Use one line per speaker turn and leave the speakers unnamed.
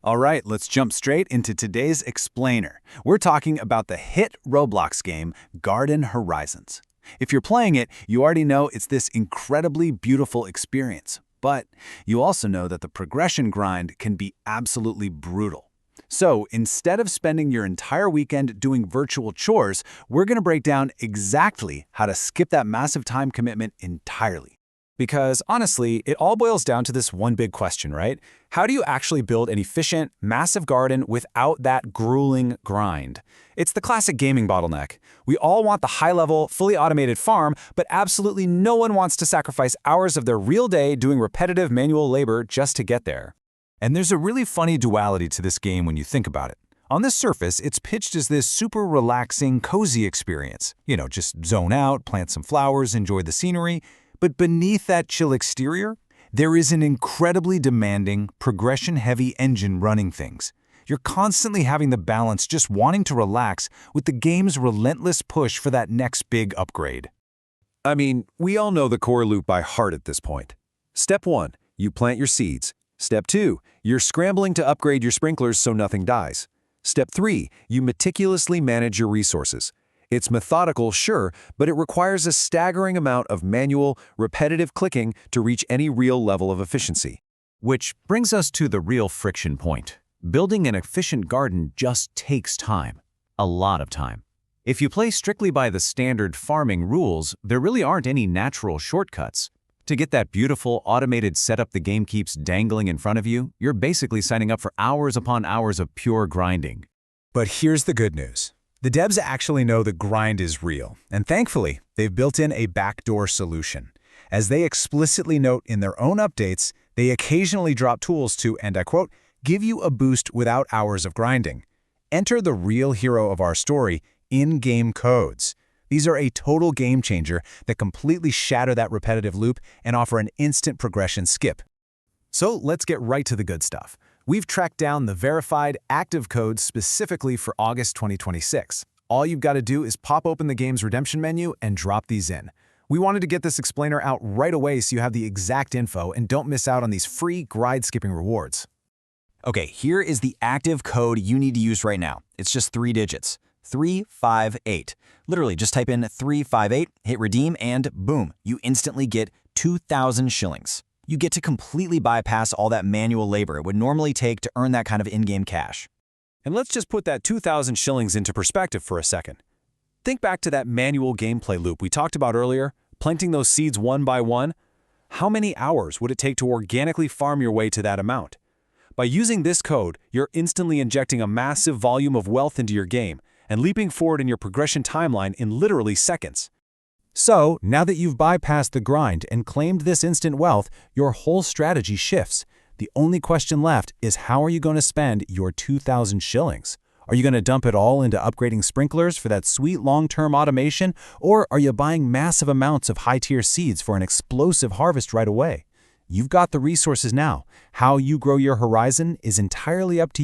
All right, let's jump straight into today's explainer. We're talking about the hit Roblox game, Garden Horizons. If you're playing it, you already know it's this incredibly beautiful experience. But you also know that the progression grind can be absolutely brutal. So instead of spending your entire weekend doing virtual chores, we're going to break down exactly how to skip that massive time commitment entirely.
Because honestly, it all boils down to this one big question, right? How do you actually build an efficient, massive garden without that grueling grind? It's the classic gaming bottleneck. We all want the high-level, fully automated farm, but absolutely no one wants to sacrifice hours of their real day doing repetitive manual labor just to get there.
And there's a really funny duality to this game when you think about it. On the surface, it's pitched as this super relaxing, cozy experience. Just zone out, plant some flowers, enjoy the scenery. But beneath that chill exterior, there is an incredibly demanding, progression-heavy engine running things. You're constantly having the balance just wanting to relax with the game's relentless push for that next big upgrade.
I mean, we all know the core loop by heart at this point. Step 1, you plant your seeds. Step 2, you're scrambling to upgrade your sprinklers so nothing dies. Step 3, you meticulously manage your resources. It's methodical, sure, but it requires a staggering amount of manual, repetitive clicking to reach any real level of efficiency.
Which brings us to the real friction point. Building an efficient garden just takes time. A lot of time. If you play strictly by the standard farming rules, there really aren't any natural shortcuts. To get that beautiful, automated setup the game keeps dangling in front of you, you're basically signing up for hours upon hours of pure grinding.
But here's the good news. The devs actually know the grind is real, and thankfully, they've built in a backdoor solution. As they explicitly note in their own updates, they occasionally drop tools to, and I quote, give you a boost without hours of grinding. Enter the real hero of our story, in-game codes. These are a total game changer that completely shatter that repetitive loop and offer an instant progression skip.
So let's get right to the good stuff. We've tracked down the verified, active codes specifically for August 2026. All you've got to do is pop open the game's redemption menu and drop these in. We wanted to get this explainer out right away so you have the exact info and don't miss out on these free grind-skipping rewards.
Okay, here is the active code you need to use right now. It's just 3 digits. 358. Literally, just type in 358, hit redeem, and boom, you instantly get 2,000 shillings. You get to completely bypass all that manual labor it would normally take to earn that kind of in-game cash.
And let's just put that 2,000 shillings into perspective for a second. Think back to that manual gameplay loop we talked about earlier, planting those seeds one by one. How many hours would it take to organically farm your way to that amount? By using this code, you're instantly injecting a massive volume of wealth into your game and leaping forward in your progression timeline in literally seconds.
So, now that you've bypassed the grind and claimed this instant wealth, your whole strategy shifts. The only question left is how are you going to spend your 2,000 shillings? Are you going to dump it all into upgrading sprinklers for that sweet long-term automation, or are you buying massive amounts of high-tier seeds for an explosive harvest right away? You've got the resources now. How you grow your horizon is entirely up to you.